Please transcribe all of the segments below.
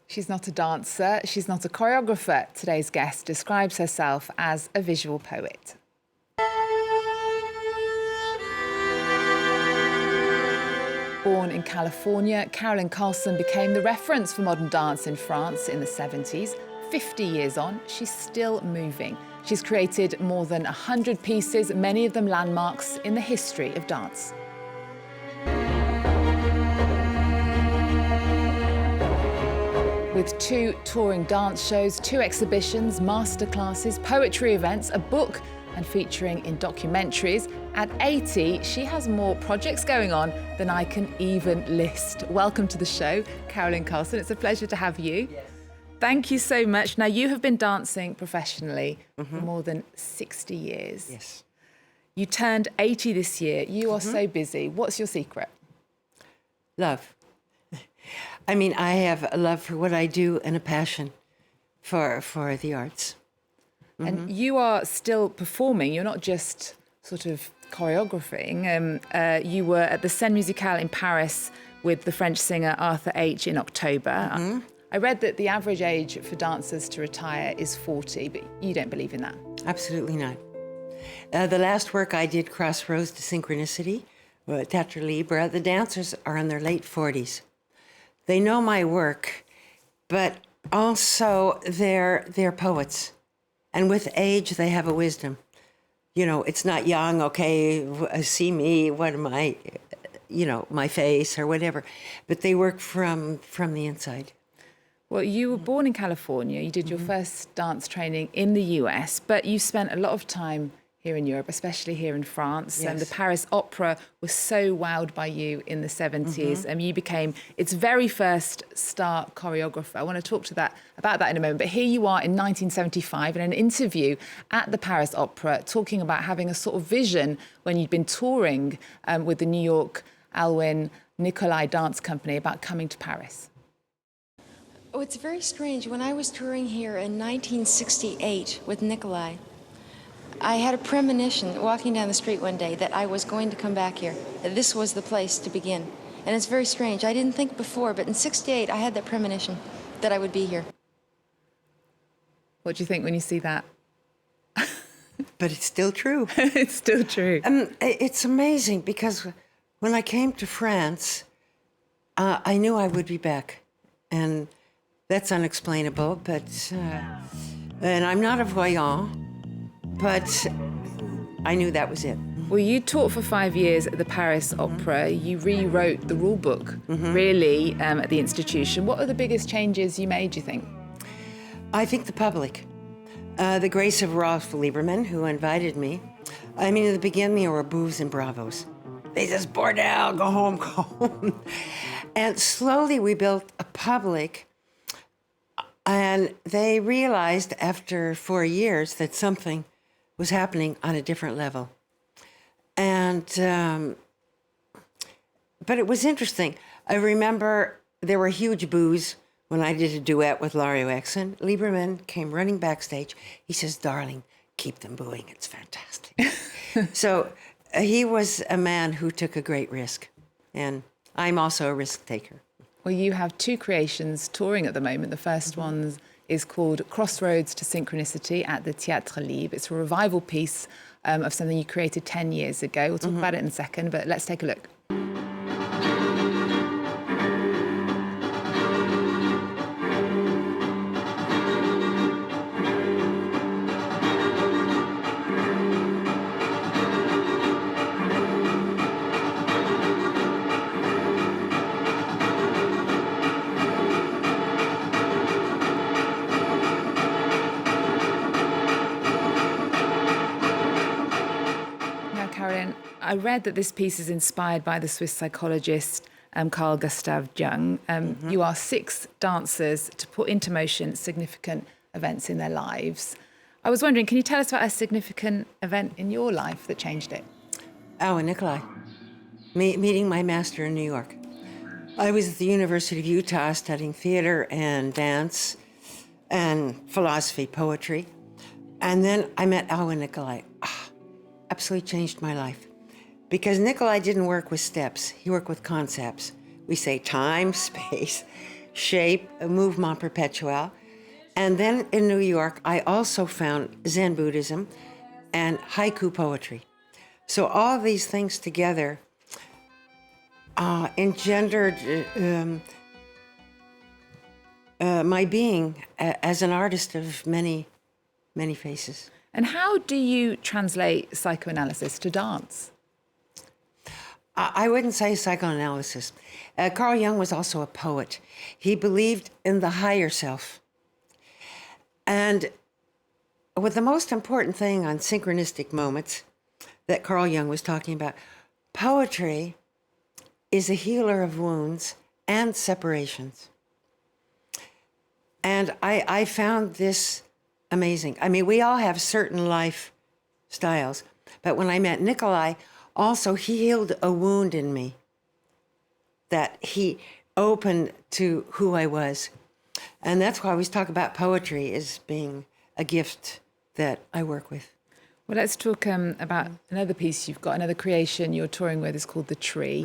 She's not a dancer, she's not a choreographer. Today's guest describes herself as a visual poet. Born in California, Carolyn Carlson became the reference for modern dance in France in the 70s. 50 years on, she's still moving. She's created more than 100 pieces, many of them landmarks in the history of dance. With 2 touring dance shows, 2 exhibitions, masterclasses, poetry events, a book, and featuring in documentaries. At 80, she has more projects going on than I can even list. Welcome to the show, Carolyn Carlson. It's a pleasure to have you. Yes. Thank you so much. Now, you have been dancing professionally for more than 60 years. Yes. You turned 80 this year. You are so busy. What's your secret? Love. I mean, I have a love for what I do and a passion for the arts. And you are still performing. You're not just sort of choreographing. You were at the Scène Musicale in Paris with the French singer Arthur H. in October. I read that the average age for dancers to retire is 40, but you don't believe in that. Absolutely not. The last work I did, Crossroads to Synchronicity, Théâtre Libre, the dancers are in their late 40s. They know my work, but also they're poets. And with age, they have a wisdom. You know, it's not young, okay, see me, what am I, you know, my face or whatever. But they work from the inside. Well, you were born in California. You did your first dance training in the US, but you spent a lot of time here in Europe, especially here in France. Yes. The Paris Opera was so wowed by you in the 70s. You became its very first star choreographer. I want to talk about that in a moment. But here you are in 1975 in an interview at the Paris Opera talking about having a sort of vision when you'd been touring with the New York Alwyn Nicolai Dance Company about coming to Paris. Oh, it's very strange. When I was touring here in 1968 with Nicolai, I had a premonition walking down the street one day that I was going to come back here, that this was the place to begin. And it's very strange. I didn't think before, but in 68, I had that premonition that I would be here. What do you think when you see that? But it's still true. It's still true. It's amazing because when I came to France, I knew I would be back. And that's unexplainable, but... and I'm not a voyant, but I knew that was it. Well, you taught for 5 years at the Paris Opera. You rewrote the rule book, really, at the institution. What are the biggest changes you made, do you think? I think the public. The grace of Rolf Lieberman, who invited me. I mean, in the beginning, there were boos and bravos. They just, Bordel, go home, go home. And slowly we built a public, and they realized after 4 years that something was happening on a different level. And, but it was interesting. I remember there were huge boos when I did a duet with Laurie Exon. Lieberman came running backstage. He says, darling, keep them booing. It's fantastic. So he was a man who took a great risk. And I'm also a risk taker. Well, you have 2 creations touring at the moment. The first one is called Crossroads to Synchronicity at the Théâtre Libre. It's a revival piece of something you created 10 years ago. We'll talk about it in a second, but let's take a look. Carolyn, I read that this piece is inspired by the Swiss psychologist Carl Gustav Jung. You are 6 dancers to put into motion significant events in their lives. I was wondering, can you tell us about a significant event in your life that changed it? Oh, Nicolai. Meeting my master in New York. I was at the University of Utah studying theater and dance and philosophy, poetry. And then I met Alwyn Nicolai. Absolutely changed my life. Because Nicolai didn't work with steps, he worked with concepts. We say time, space, shape, a mouvement perpetuel. And then in New York, I also found Zen Buddhism and haiku poetry. So all these things together engendered my being as an artist of many, many faces. And how do you translate psychoanalysis to dance? I wouldn't say psychoanalysis. Carl Jung was also a poet. He believed in the higher self. And with the most important thing on synchronistic moments that Carl Jung was talking about, poetry is a healer of wounds and separations. And I found this amazing. I mean, we all have certain life styles, but when I met Nikolai, also he healed a wound in me that he opened to who I was. And that's why I always talk about poetry as being a gift that I work with. Well, let's talk about another piece you've got, another creation you're touring with is called The Tree.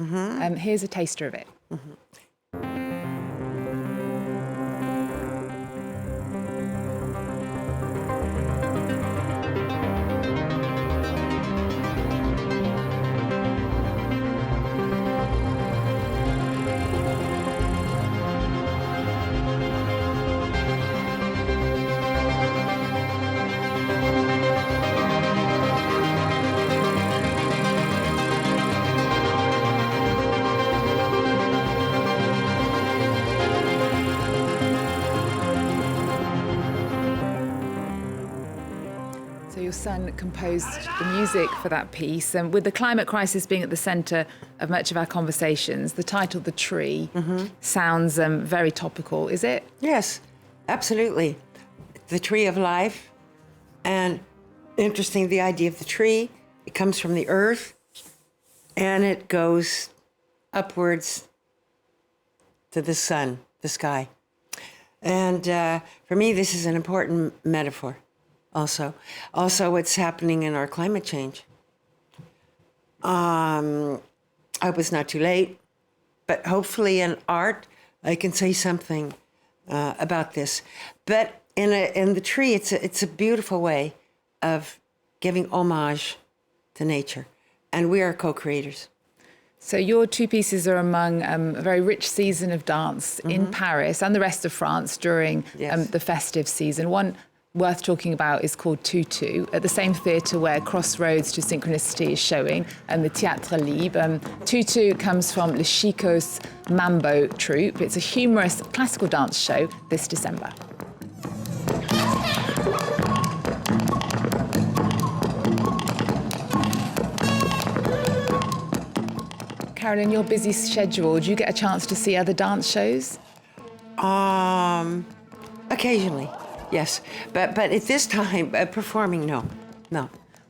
Here's a taster of it. So your son composed the music for that piece, and with the climate crisis being at the centre of much of our conversations, the title "The Tree" sounds very topical. Is it? Yes, absolutely. The tree of life. And interesting, the idea of the tree, it comes from the earth and it goes upwards to the sun, the sky. And for me, this is an important metaphor also. Also, what's happening in our climate change. I hope it's not too late, but hopefully in art, I can say something about this. But in the tree, it's a beautiful way of giving homage to nature, and we are co-creators. So your two pieces are among a very rich season of dance in Paris and the rest of France during the festive season. One worth talking about is called Tutu, at the same theatre where Crossroads to Synchronicity is showing, and the Théâtre Libre. Tutu comes from Le Chico's Mambo troupe. It's a humorous classical dance show this December. Carolyn, your busy schedule, do you get a chance to see other dance shows? Occasionally, yes. But at this time, performing, no.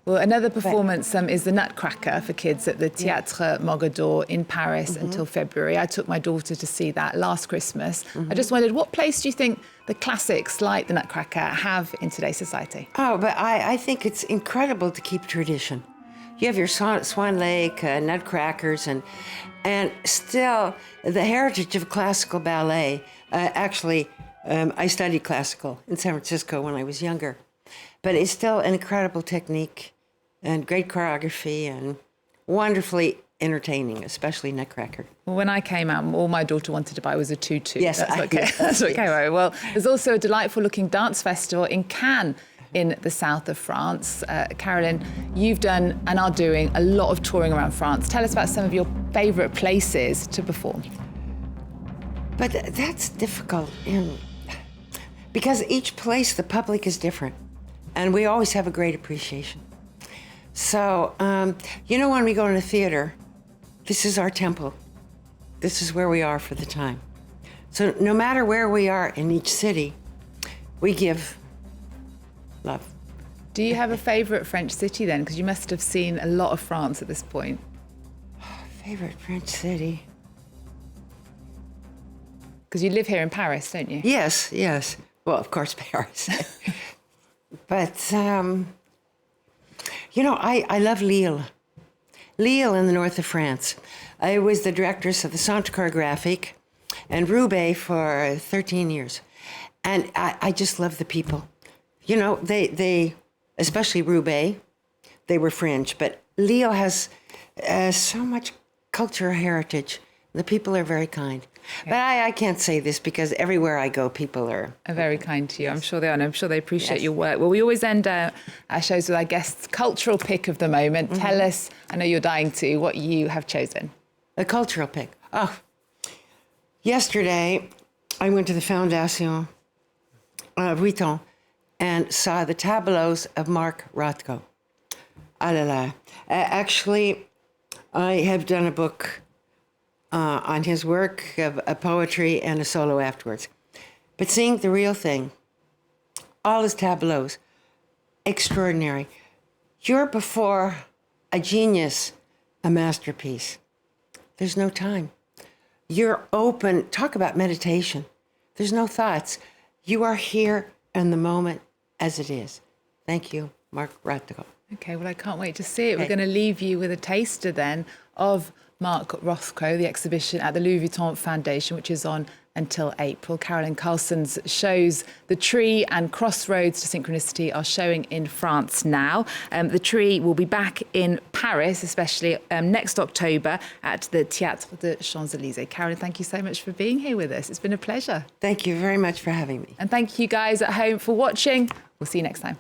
Well, another performance is the Nutcracker for kids at the Théâtre Mogador in Paris until February. I took my daughter to see that last Christmas. I just wondered, what place do you think the classics like the Nutcracker have in today's society? Oh, but I think it's incredible to keep tradition. You have your Swan Lake, Nutcrackers, and still the heritage of classical ballet. Actually, I studied classical in San Francisco when I was younger, but it's still an incredible technique and great choreography and wonderfully entertaining, especially Nutcracker. Well, when I came out, all my daughter wanted to buy was a tutu. Yes, That's what came out. Well, there's also a delightful-looking dance festival in Cannes, in the south of France. Carolyn, you've done and are doing a lot of touring around France. Tell us about some of your favourite places to perform. But that's difficult, because each place, the public is different, and we always have a great appreciation. So, when we go in a theater, this is our temple. This is where we are for the time. So no matter where we are in each city, we give love. Do you have a favourite French city then? Because you must have seen a lot of France at this point. Favorite French city? Because you live here in Paris, don't you? Yes. Well, of course, Paris. But, I love Lille. Lille in the north of France. I was the directress of the Centre Choregraphique, and Roubaix for 13 years. And I just love the people. You know, they especially Roubaix, they were fringe, but Leo has so much cultural heritage. The people are very kind. Okay. But I can't say this because everywhere I go, people are very kind to you. Yes. I'm sure they are, and I'm sure they appreciate your work. Well, we always end our shows with our guests' cultural pick of the moment. Mm-hmm. Tell us, I know you're dying to, what you have chosen. A cultural pick. Oh, yesterday I went to the Fondation Vuitton and saw the tableaus of Mark Rothko. Ah la la. Actually, I have done a book on his work of a poetry and a solo afterwards. But seeing the real thing, all his tableaus, extraordinary. You're before a genius, a masterpiece. There's no time. You're open. Talk about meditation. There's no thoughts. You are here in the moment as it is. Thank you, Mark Rothko. Okay, well, I can't wait to see it. We're going to leave you with a taster then of Mark Rothko, the exhibition at the Louis Vuitton Foundation, which is on until April. Carolyn Carlson's shows The Tree and Crossroads to Synchronicity are showing in France now. The Tree will be back in Paris, especially next October at the Théâtre des Champs-Élysées. Carolyn, thank you so much for being here with us. It's been a pleasure. Thank you very much for having me. And thank you guys at home for watching. We'll see you next time.